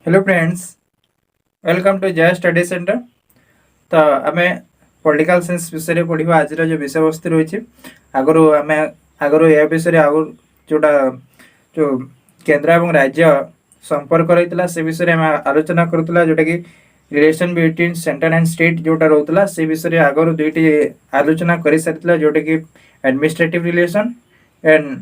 Hello friends, welcome to जय study centre. तो आम पॉलिटिकल साइंस विषय पढ़ा आज जो विषय वस्तु रही आगु आम आगु या विषय आगु जोटा जो केंद्र एवं राज्य संपर्क रही से विषय आम आलोचना करूला जोटा कि relation between centre and state जोटा रोला से विषय आगु दुईटी आलोचना कर सारी जोटा कि administrative relation and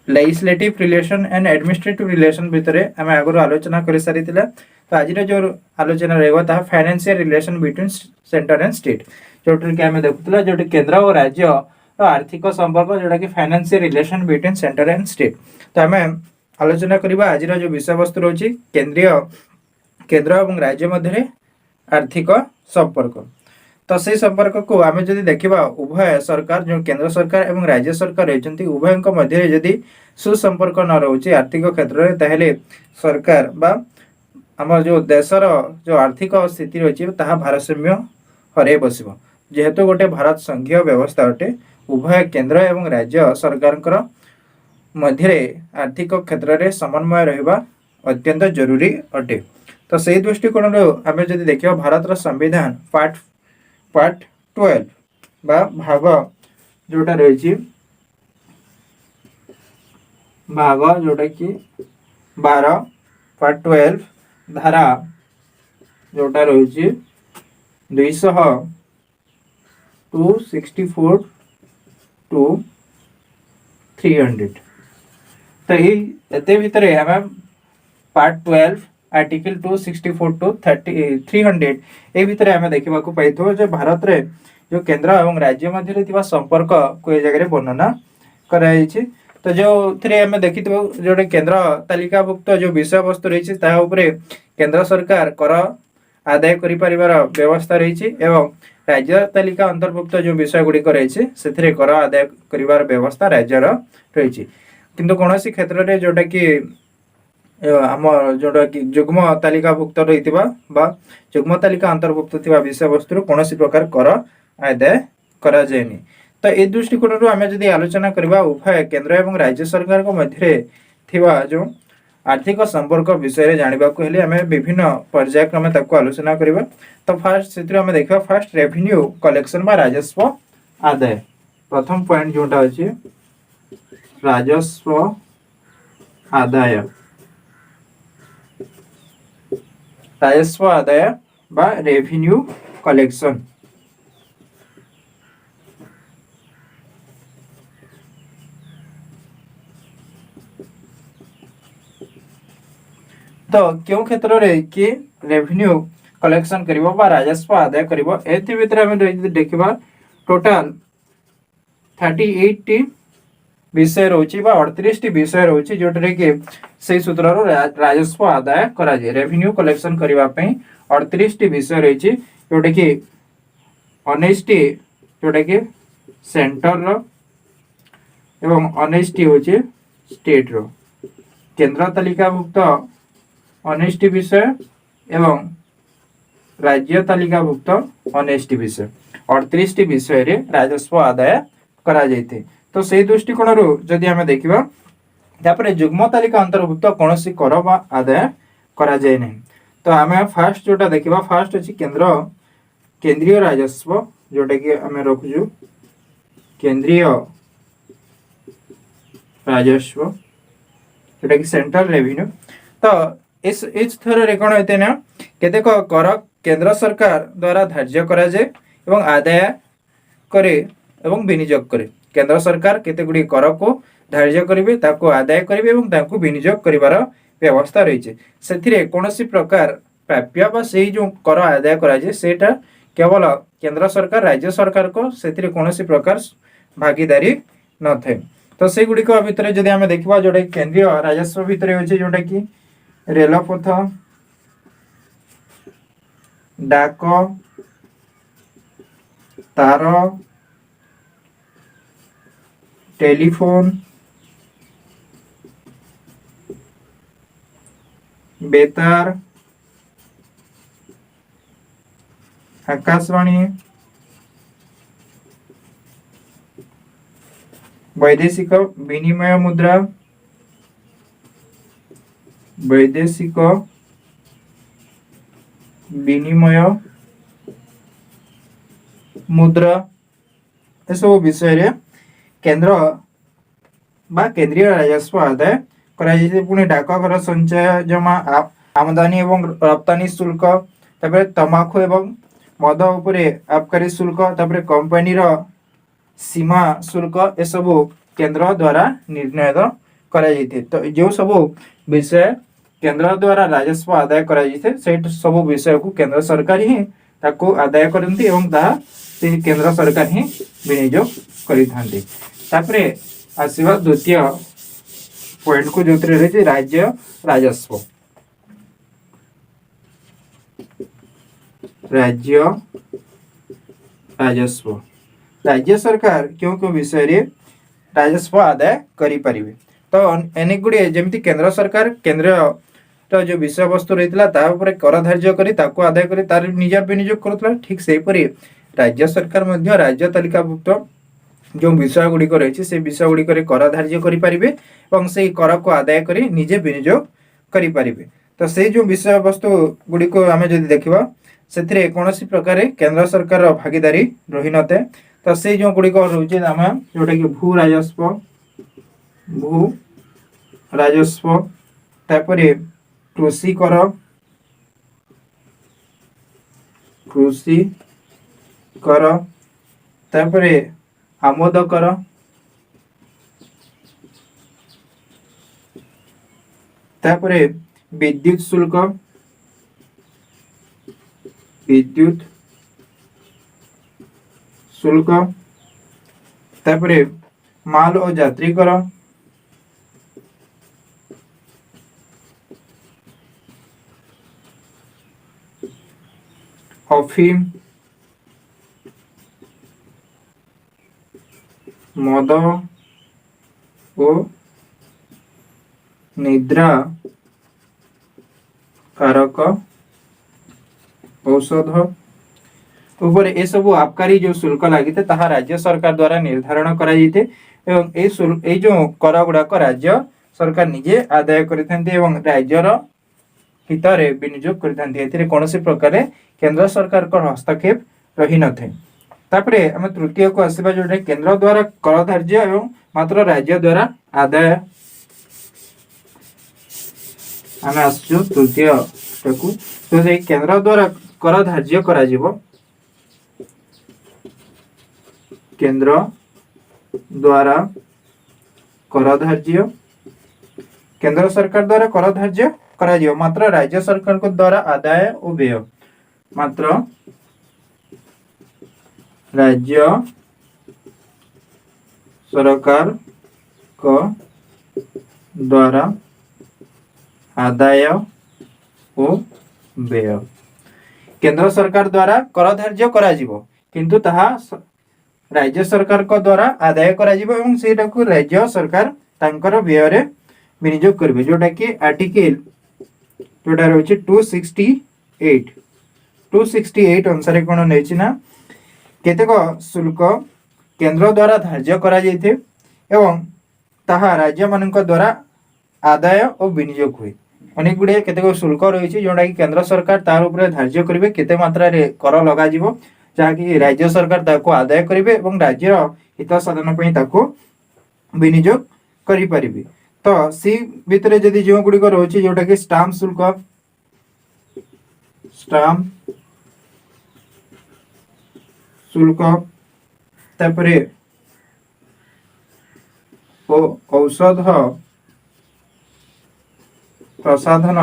legislative relation and administrative relation भितर आम आगु आलोचना कर सारी। तो आज जो आलोचना रहा financial relation between centre and state जोटी आम देखुला जो केंद्र और राज्य आर्थिक संपर्क जोटा कि financial relation between centre and state. तो आम आलोचना करवा आज जो विषय वस्तु रही केंद्र और राज्य मध्य आर्थिक संपर्क। तो से संपर्क को आम जदि देखा उभय सरकार जो केंद्र सरकार और राज्य सरकार रही उभय मध्य जदि सुसंपर्क न रोचे आर्थिक क्षेत्र में ताहले सरकार बा आम जो देशर जो आर्थिक स्थिति रही भारसाम्य हर बस जेहेतु गोटे भारत संघीय व्यवस्था अटे उभय केंद्र एवं राज्य सरकार मध्य आर्थिक क्षेत्र में समन्वय रहा अत्यंत जरूरी अटे। तो से दृष्टिकोण आम जदि देखा भारत संविधान पार्ट 12 बा भाग जोटा रही भाग जोटा कि 12 पार्ट 12 धारा जोटा रही 264 टू 300। तो ये भितर आम पार्ट 12 आर्टिकल 264 टू 300 ए भितर आम देखा पाई जो भारत रे जो केंद्र और राज्य मध्य संपर्क को ये जगह वर्णना कराई। तो जो थे आम देखी जो केंद्र तालिकाभुक्त जो विषय वस्तु रही केंद्र सरकार कर आदाय कर व्यवस्था रही एवं राज्य तालिका अंतर्भुक्त जो विषय गुड़िक रही से कर आदाय कर व्यवस्था राज्यर रही किंतु कौन सी क्षेत्र में जोटा कि आम जोटा कि जुग्म तालिकाभुक्त रही जुग्म तालिका अंतर्भुक्त विषय वस्तु कौन प्रकार कर आदाय करा जाएनी। तो ये दृष्टिकोण आम जब आलोचना करवा उभय केंद्र एवं राज्य सरकार मध्य जो आर्थिक संपर्क विषय जानवा आम विभिन्न पर्यायक्रमे आलोचना करवा। तो फास्ट से आम देखा फास्ट रेवेन्यू कलेक्शन बा राजस्व आदाय। प्रथम पॉइंट जोटा अच्छे राजस्व आदाय राजस्व आदाय बा रेवेन्यू कलेक्शन। तो क्यों क्षेत्र रे कि रेवेन्यू कलेक्शन करिवो बा राजस्व आदाय करिवो एथि भितर हम देखिबा टोटल 38 टी विषय रोची बा 38 टी विषय रोची जोटरे कि से सूत्र रो राजस्व आदाय करा जे रेवेन्यू कलेक्शन करिवा पई 38 टी विषय रहिची जोटे कि 19 टी जोटे कि सेंटर रो एवं 19 टी होची स्टेट रो केंद्र तालिकाभुक्त 19 टी विषय एवं राज्य तालिकाभुक्त 19 टी विषय 38 टी विषय रे राजस्व आदाय करा जायते। तो से दृष्टिकोण जदि आम देखा तापर जुग्म तालिका अंतर्भुक्त कौन सी कर बा आदाय करा जाए नहीं। तो आम फास्ट जोटा देखा फास्ट अच्छी केंद्रीय राजस्व जोटा कि आम रखुचु केंद्रीय राजस्व जोटा कि सेंट्रल रेवेन्यू। तो इस थर रे कौन होते ना केतेक कर केंद्र सरकार द्वारा धार्य करा जाए एवं आदाय करे एवं विनियोग करे। केंद्र सरकार केते गुडी कर को धार्य करिवे ताको आदाय करिवे एवं ताको विनियोग करिवार व्यवस्था रही से कौनसी प्रकार प्राप्य बा से जो कर आदाय करा जाए सेटा केवल केंद्र सरकार राज्य सरकार को से कौनसी प्रकार भागीदारी न थे। तो से गुडी को भितर जदि आम देखा जोटा केंद्रीय राजस्व भितर होचे जोटा कि रेलपथ डाक तार टेलीफोन बेतार आकाशवाणी वैदेशिक विनिमय मुद्रा वैदेशिक विनिमय मुद्रा ए सब विषय रे केंद्र बा केंद्रीय राजस्व आदाय कराଯାଇଛି। पुणी डाकघर संचय जमा आमदानी एवं रप्तानी शुल्क तापर तमाखु एवं मद उपरे आबकारी शुल्क तापर कंपनी रो सीमा शुल्क ए सब केंद्र द्वारा निर्णय कराଯାଇଛି। तो जो सब विषय केंद्र द्वारा राजस्व आदाय कराଯାଇଛି से सब विषय को केंद्र सरकार ही ताको आदाय करती एवं ताहा से केंद्र सरकार ही विनियोग करिथांती। तापरे आसीबा द्वितीय पॉइंट को जो रही राज्य राजस्व। राज्य राजस्व राज्य सरकार क्यों क्यों विषय रे राजस्व आदाय करि परिबे। तो अनेक गुड़े जमी केंद्र सरकार केंद्र जो विषय वस्तु रही कर धार्य कर आदाय कर तार निजर विनियोग करुला। ठीक से राज्य सरकार मध्य राज्य तालिकाभुक्त जो विषय गुड़िक रही से विषय गुड़िक कर धार्य करें से कर को आदाय कर निजे विनियोग करें। तो से जो विषय वस्तु गुड़िक आम जो देखा से कौन प्रकार केंद्र सरकार भागीदारी रही न था। तो से जो गुड़िक रोचे आम जोटा कि भू राजस्व तापरे कृषि कर तापरे आमोद कर तापरे विद्युत शुल्क तापरे माल और यात्री कर अफीम मद और निद्रा कारक औषध ऊपर ए सब आबकारी जो शुल्क लगी ताहा राज्य सरकार द्वारा निर्धारण करा एवं ए जो कर गुड़ाक राज्य सरकार निजे आदाय करथांते एवं राज्यर हित रे विनियोग करथांते। एथिरे कोनोसी प्रकार केंद्र सरकार को हस्तक्षेप रही न थे। तापरे हम तृतीय को आसीबा जोटे केंद्र द्वारा कर धार्य एवं मात्र राज्य द्वारा आदाय आम आसु तृतीय को। तो केंद्र द्वारा कर धार्य करा जीवो केंद्र द्वारा कर धार्य केंद्र सरकार द्वारा कर धार्य करा जीवो मात्र राज्य सरकार को द्वारा आदाय और व्यय मात्र राज्य सरकार को द्वारा आदाय और व्यय केंद्र सरकार द्वारा कर धार्य करा जीवो किंतु ताहा राज्य सरकार को द्वारा आदाय करा जीवो एवं सेटा को राज्य सरकार तांकर व्यय रे विनियोग करबे। जोटा कि आर्टिकल जोटा रहउछि 268 अनुसार कोन नेछि ना केतेक शुल्क केंद्र द्वारा धार्य करा जाइथे एवं ताहा राज्य मानक द्वारा आदाय और विनियोग हुए। अनेक गुड़े केतेक शुल्क रही जोटा कि केंद्र सरकार तार उपरे धार्य करेंगे केते मात्रा रे कर लगा जिवो जहाँकि राज्य सरकार ताको आदाय करेंगे एवं राज्य हित साधन पई ताको विनियोग करि परिबे। तो सी भितरे जदि जो गुड़िक रही जोटा कि स्टाम्प शुल्क तापरे औषध प्रसाधन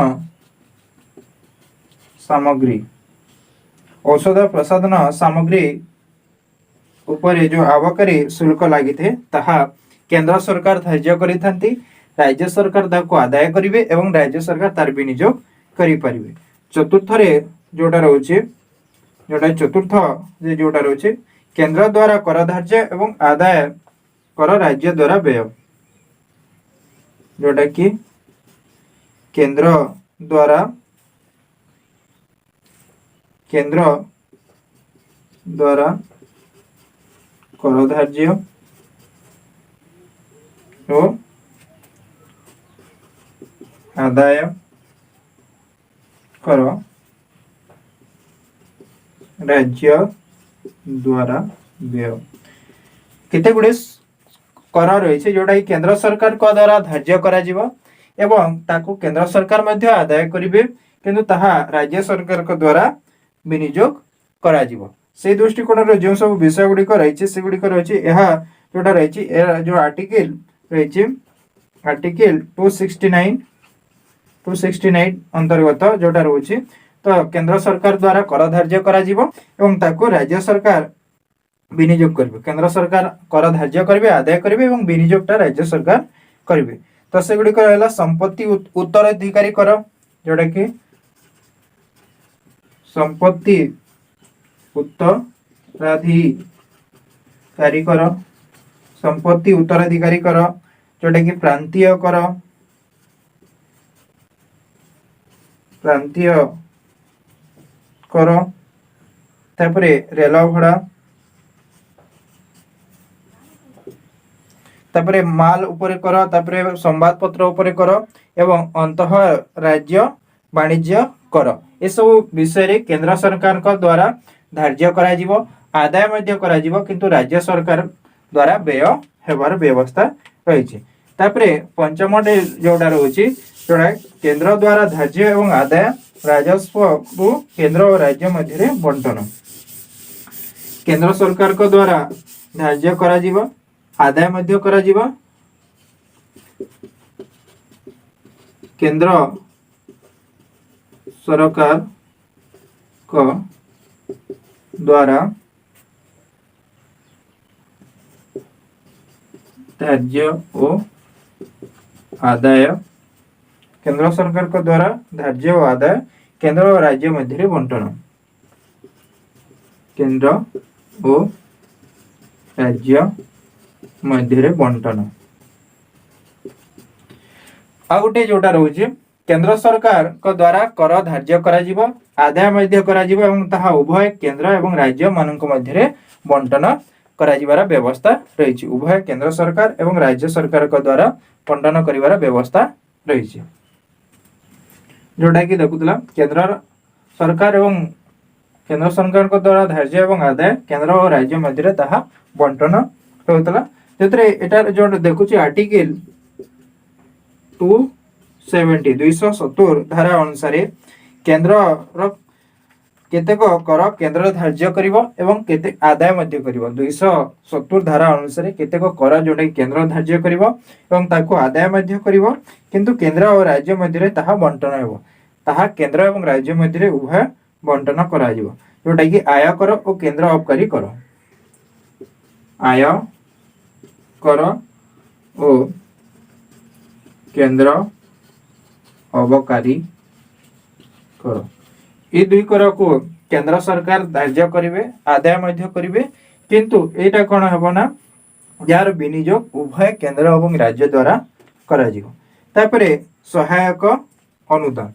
सामग्री उपरे जो आबकारी शुल्क लगी थे ताहा केंद्र सरकार धार्य करिथांती राज्य सरकार ताको आदाय करिवे एवं राज्य सरकार तार विनियोग करि परिबे। चतुर्थ रे जोटा रहउचे जोटा रहउचे केंद्र द्वारा कर धार्य एवं आदाय कर राज्य द्वारा व्यय जोटा कि केंद्र द्वारा कर धार्य और आदाय कर राज्य द्वारा व्यय केते गुडे कर रही जोटा कि केंद्र सरकार को द्वारा धार्य करा जिवो एवं ताकू केंद्र सरकार मध्य आदाय करिवे किंतु ताहा राज्य सरकार को द्वारा विनियोग करा जिवो से दृष्टिकोण रो जो सब विषय गुडी को रही से गुडी को रही एहा जोटा रही जो आर्टिकल रही आर्टिकल 269 अंतर्गत जोटा रोचे तो केंद्र सरकार द्वारा कर धार्य करा जिवो एवं ताकू राज्य सरकार विनियोग करिवे केंद्र सरकार कर धार्य करिवे आदाय करिवे एवं विनियोगटा राज्य सरकार करिवे तो से गुडी रहला संपत्ति उत्तराधिकारी कर जोटा कि संपत्ति उत्तराधिकारी कर संपत्ति उत्तराधिकारी कर जोटा कि प्रांतीय कर प्रांतीय कर तापरे रेल भड़ा तापरे माल उपरे कर तापरे संवाद पत्र उपरे कर एवं अंतः राज्य वाणिज्य कर ए सब विषय रे केंद्र सरकार को द्वारा धार्य करा जिवो आदाय मध्य करा जिवो किंतु राज्य सरकार द्वारा व्यय हेबार व्यवस्था रही छे तापरे पंचम डे जोडा रहउची जोडा केंद्र द्वारा धार्य एवं आदाय राजस्व को केंद्र और राज्य मध्य रे बंटन केंद्र सरकार को द्वारा धार्य करा जिवो आदाय मध्य करा जिवो केंद्र सरकार को द्वारा धार्य और आदाय केंद्र सरकार को द्वारा धार्य और आदाय केंद्र और राज्य मध्य बंटन केंद्र और राज्य मध्य बंटन आ गोटे जोटा रोचे केंद्र सरकार को द्वारा कर धार्य करा जिवो आदाय मध्य करा जिवो एवं ताहा उभय केंद्र एवं राज्य मानक मध्य बंटन करा जिवार व्यवस्था रही उभय केंद्र सरकार एवं राज्य सरकार को द्वारा बंटन करिवार व्यवस्था रही जोटा कि देखुतला केंद्र सरकार एवं केंद्र सरकार को द्वारा धार्य एवं आदाय केंद्र और राज्य मध्य ताहा बंटन होतला जेतरे एटा जो देखुची आर्टिकल 270 धारा अनुसार केंद्र केतेक कर केंद्र धार्य करिवो एवं केते आदाय मध्य करिवो 270 धारा अनुसार केतेक कर जोटा केंद्र धार्य करिवो एवं ताको आदाय मध्य करिवो किंतु केंद्र और राज्य मध्य ताहा बंटन हेबो ताहा केंद्र एवं राज्य मध्य उभय बंटन करा जिवो जोटा कि आय कर और केंद्र अबकारी कर आय कर और केंद्र अबकारी कर ये दुई कर को केंद्र सरकार धार्य करिवे आदाय मध्य करिवे किंतु एटा कोन हेबो ना यार विनियोग उभय केंद्र एवं राज्य द्वारा करा जिवो तापरे सहायक अनुदान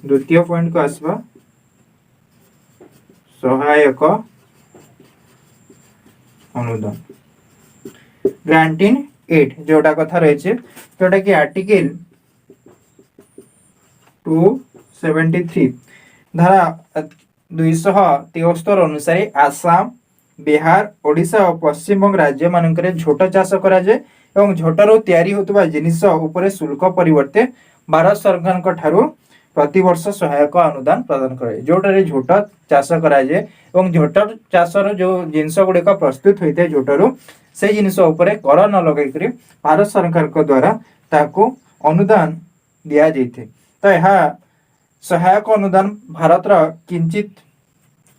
द्वितीय पॉइंट को आसबा सहायक अनुदान ग्रांटिंग 8 जोटा कथा रही जोटा कि आर्टिकल 273 धारा 273 अनुसार आसाम बिहार ओडिशा और पश्चिम बंग राज्य मानक झोट चाष करा जाए एवं झोटर तैयारी होतबा जिनिस उपरे शुल्क परिवर्ते भारत सरकार को ठारू प्रति वर्ष सहायक अनुदान प्रदान करे जोटारे झोट चाष करा जाए एवं झोटर चाषर जो जिनस गुड़िक प्रस्तुत होता है झोटरू से जिनिस उपरे कर न लगे करी भारत सरकार को द्वारा ताको अनुदान दिया जाइथे तो यह सहायक अनुदान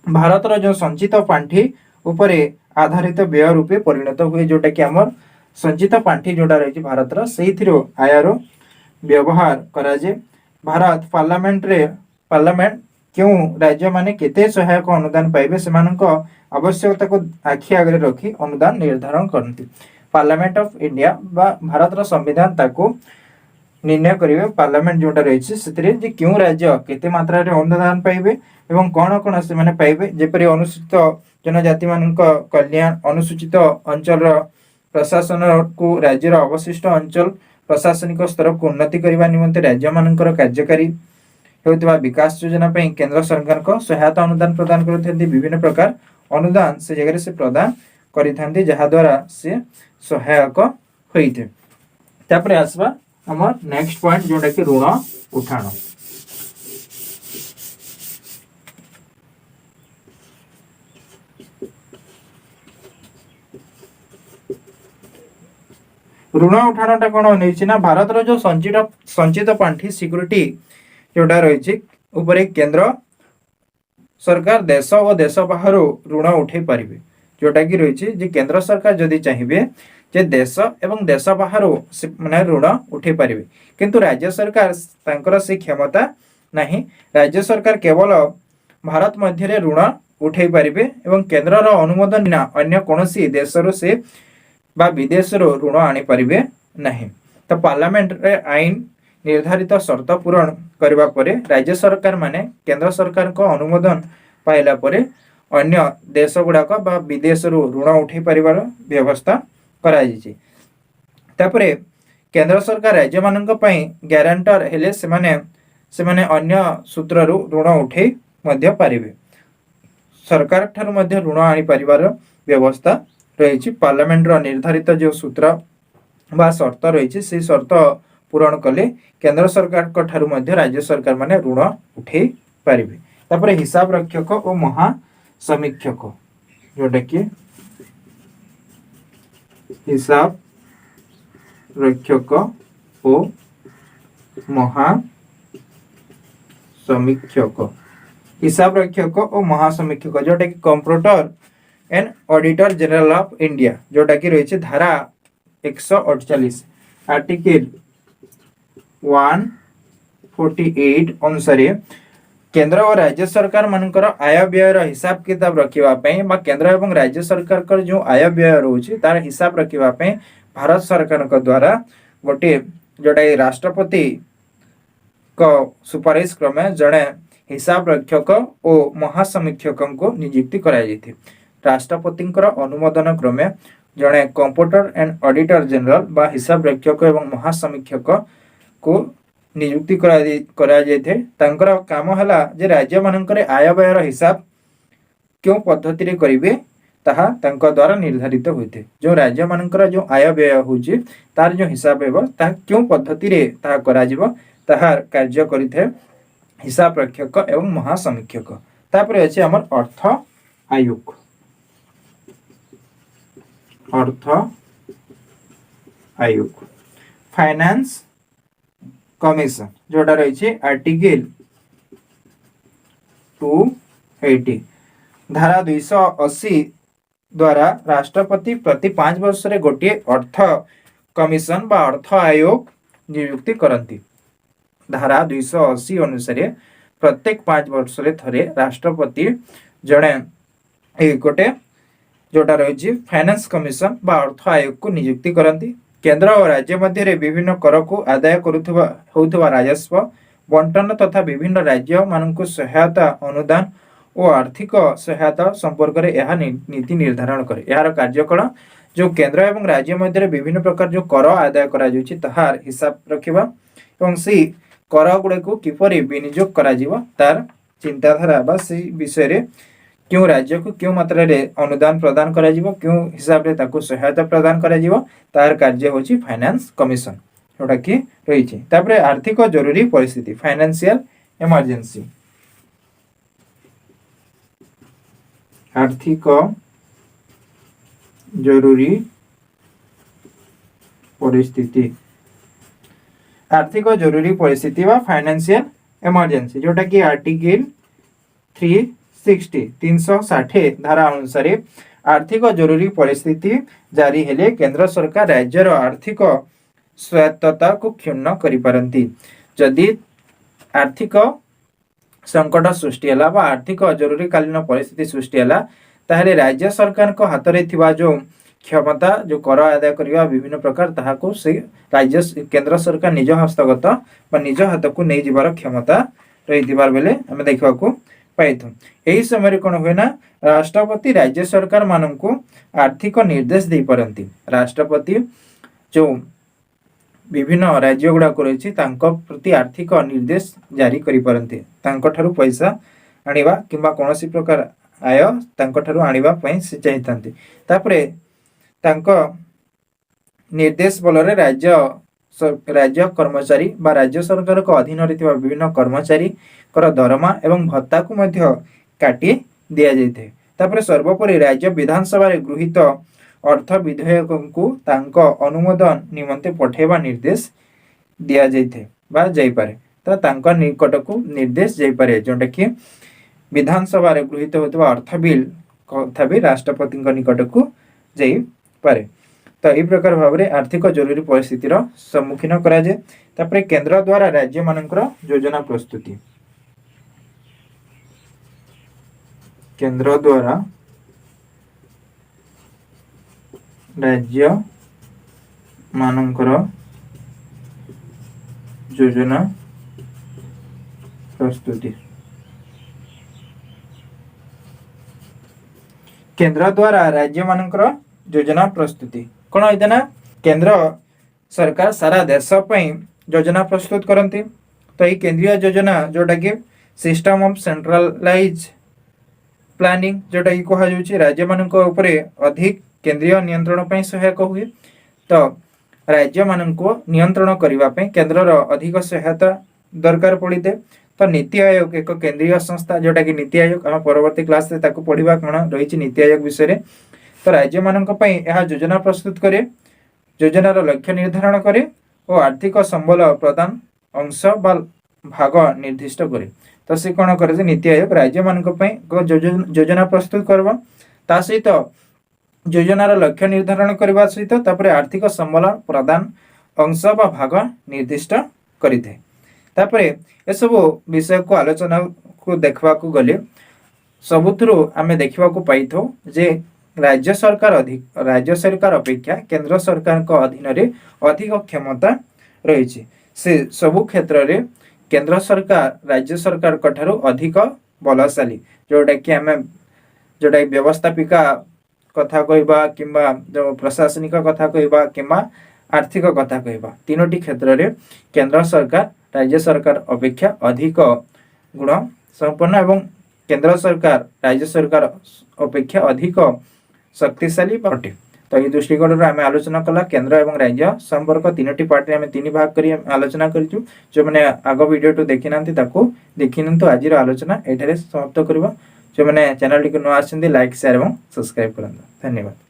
भारतर जो संचित पांठी उपरे आधारित व्यय रूपे परिणत हुए जोटा कि आमर संचित पांठी जोटा रही भारतर से आयर व्यवहार करा जे भारत पार्लियामेंट क्यों राज्य माने केते सहायक अनुदान पाइबे सेमानक आवश्यकता को आखि आगे रखी अनुदान निर्धारण करती पार्लियामेंट ऑफ इंडिया बा भारतर संविधान ताको निर्णय करेंगे पार्लियामेंट जोटा रही से क्यों राज्य केते मात्रा रे अनुदान पाइबे एवं कौन कौन से माने पाइबे जेपरि अनुसूचित जनजाति मानक कल्याण अनुसूचित अंचल प्रशासन को राज्यर अवशिष्ट अंचल प्रशासनिक स्तर को उन्नति करने निमंते राज्य मानकर कार्यकारी होता विकास योजना पे केंद्र सरकार को सहायता अनुदान प्रदान करते विभिन्न प्रकार अनुदान से जगह से प्रदान करिथांती जहा द्वारा से सहायक होइथे। तापर आसबा हमर नेक्स्ट पॉइंट जोटा कि ऋण उठाण। ऋण उठाणटा कौन नहीं ना भारत रो जो संचित पांठी सिक्योरिटी जोटा रही उपरे केंद्र सरकार देश और देश बाहर ऋण उठे पारिबे जोटा कि रही केंद्र सरकार जदि चाहिए जे देश एवं देश बाहर माने ऋण उठे पारिबे किंतु राज्य सरकार तांकर से क्षमता नहीं। राज्य सरकार केवल भारत मध्य ऋण उठे पारिबे एवं केंद्र रो अनुमोदन बिना अन्य कोनोसी देशरो से बा विदेश ऋण आनी पारिबे नहीं। तो पार्लियामेंट रे आईन निर्धारित शर्त पूरण करबा परे राज्य सरकार माने केंद्र सरकार को अनुमोदन पाइला परे अन्य देश गुड़ाक बा विदेश ऋण उठे पारिबार व्यवस्था करा जायछि। तापरे केंद्र सरकार राज्य मानक पई ग्यारंटर हेले सेमाने अन्य सूत्र ऋण उठे मध्य पारिबे सरकार ठार मध्य ऋण आनी पारिबार व्यवस्था रही। पार्लियामेंट रो निर्धारित जो सूत्र बा शर्त रही से शर्त पूरण कले केंद्र सरकार को ठारू मध्य राज्य सरकार माने ऋण उठे पारिबे। तापरे हिसाब रक्षक और महासमीक्षक जोटा कि हिसाब रक्षक और महासमीक्षक हिसाब रक्षक और महासमीक्षक जोटा कि comptroller and auditor general of India जोटा कि रही धारा 148 आर्टिकल 148 अनुसार केंद्र और राज्य सरकार मानकर आय व्यय हिसाब किताब रखापी केंद्र एवं राज्य सरकार कर जो आय व्यय रोचे तार हिसाब रखापी भारत सरकार द्वारा गोटे जोटा राष्ट्रपति को सुपारिश क्रमे जड़े हिसाब रक्षक और महासमीक्षक को नियुक्ति कराई राष्ट्रपति अनुमोदन क्रमे जड़े कंप्ट्रोलर एंड ऑडिटर जनरल बा हिसाब रक्षक एवं महासमीक्षक को नियुक्ति करा काम है जे राज्य मानकर आय व्यय हिसाब क्यों पद्धति रे करिवे ताहा तांका द्वारा निर्धारित होते जो राज्य मानकर जो आय व्यय होची तार जो हिसाब हेबो ता क्यों पद्धति रे ताहा करा जिवो ताहा कार्य करिथे हिसाब रक्षक एवं महासमीक्षक। तापरे अछि हमर अर्थ आयोग फाइनेंस कमिशन जोटा रही आर्टिकल 280 धारा 280 द्वारा राष्ट्रपति प्रति 5 वर्ष रे गोटे अर्थ कमिशन बा अर्थ आयोग नियुक्ति करती। धारा 280 अनुसार प्रत्येक 5 वर्ष रे थरे राष्ट्रपति जड़े गोटे जोटा रही फाइनेंस कमिशन बा अर्थ आयोग को नियुक्ति करती। केंद्र और राज्य मध्य विभिन्न कर को आदाय होउथवा राजस्व बंटन तथा विभिन्न राज्य मानक सहायता अनुदान और आर्थिक सहायता संपर्क में यह नीति निर्धारण करे। यार कार्यकला जो केंद्र एवं राज्य मध्य विभिन्न प्रकार जो कर आदाय करा तार हिसाब रखिबा एवं से कर गुड़े को किपरि विनियोग करा जिवो तार चिंताधारा बा से विषय रे क्यों राज्य को क्यों मात्रा रे अनुदान प्रदान करा जिवो क्यों हिसाब रे ताको सहायता प्रदान करा जिवो तार कार्य होची फाइनेंस कमिशन जोटा कि रही छे। तापरे आर्थिक जरूरी परिस्थिति फाइनेंशियल इमरजेंसी आर्थिक जरूरी परिस्थिति बा फाइनेंशियल इमरजेंसी जोटा कि आर्टिकल 360 धारा अनुसार आर्थिक जरूरी परिस्थिति जारी हेले केंद्र सरकार राज्यर आर्थिक स्वायत्तता को क्षुण्ण करि पारंती। जदि आर्थिक संकट सृष्टि है आर्थिक जरूरीकालीन परिस्थिति सृष्टि है ताहले राज्य सरकार को हाथ रे थिबा जो क्षमता जो कर आदाय करबा विभिन्न प्रकार ताहाको से राज्य केंद्र सरकार निज हस्तगत बा निज हाथ को नहीं जिबार क्षमता रही थिबार बेले हमें देखा को पाइथु। एही समय रे कोन होय ना राष्ट्रपति राज्य सरकार माननको आर्थिक निर्देश दे परंती। राष्ट्रपति जो विभिन्न राज्य गुड़ाक रही प्रति आर्थिक निर्देश जारी करि पारंती तांको ठारू पैसा आनिबा किंबा कोनोसी प्रकार आय तांको ठारू आनिबा पई से चाहिथांती तापरे तांको निर्देश बलरे राज्य कर्मचारी बा राज्य सरकार को अधीन रे विभिन्न कर्मचारी कर दरमा एवं भत्ता को मध्य काटी दिया जाइथे तापरे सर्वोपरि राज्य विधानसभा रे गृहीत अर्थ विधेयक को तांको अनुमोदन निमंते पठेबा निर्देश दिया जाइथे बा जाई पारे तो तांको निकट को निर्देश जाई पारे जोंटा कि विधानसभा रे गृहीत होतबा अर्थ बिल कथा भी राष्ट्रपति निकट को जाई पारे तो यह प्रकार भाव में आर्थिक जरूरी परिस्थितिर सम्मुखीन करा जाए तापरे केंद्र द्वारा राज्य मानकर योजना प्रस्तुति केंद्र द्वारा राज्य मानकर योजना प्रस्तुति केंद्र द्वारा राज्य मानकर योजना प्रस्तुति कौन होता ना केंद्र सरकार सारा देश योजना प्रस्तुत करती तो ये केंद्रीय योजना जोटा कि सिस्टम ऑफ सेंट्रलाइज प्लानिंग जोटा कि कह राज्य मान अधिक केंद्रीय नियंत्रण पर सहायक हुए तो राज्य मान नियंत्रण करने केंद्र अधिक सहायता दरकार पड़े तो नीति आयोग एक केंद्रीय संस्था जोटा कि नीति आयोग आम परवर्ती क्लास पढ़ा कौन रही नीति आयोग विषय तो राज्य मानक यह योजना प्रस्तुत करे योजनार लक्ष्य निर्धारण करे और आर्थिक संबल प्रदान अंश बा भाग निर्दिष्ट करे तो सी कौन करे नीति आयोग राज्य मानक योजना प्रस्तुत करवा ता सहित योजनार लक्ष्य निर्धारण करने सहित तापरे आर्थिक संबल प्रदान अंश बा भाग निर्दिष्ट करिथे तापरे ए सब विषय को आलोचना को देखा गले सबुथुरु आमे देखा पाइथो जे राज्य सरकार अपेक्षा केंद्र सरकार को अधीन रे अधिक क्षमता रही से सबु क्षेत्र रे केंद्र सरकार राज्य सरकार कठारु अधिक बलशाली जोटा कि आमे जोटा व्यवस्थापिका कथा कहबा किंबा जो प्रशासनिक कथा कहबा किंबा आर्थिक कथा कहबा तीनोटी क्षेत्र रे केंद्र सरकार राज्य सरकार अपेक्षा अधिक गुण संपन्न एवं केंद्र सरकार राज्य सरकार अपेक्षा अधिक शक्तिशाली अटे तो ये दृष्टिकोण आम आलोचना कला केंद्र एवं राज्य संपर्क तीनोटी पार्ट में तीन भाग कर आलोचना करूँ जो मैंने आग वीडियो तो देखी ना देखी नि आज आलोचना ये समाप्त करवा जो मैंने चैनल टी न आसती लाइक शेयर और सब्सक्राइब करूँ धन्यवाद।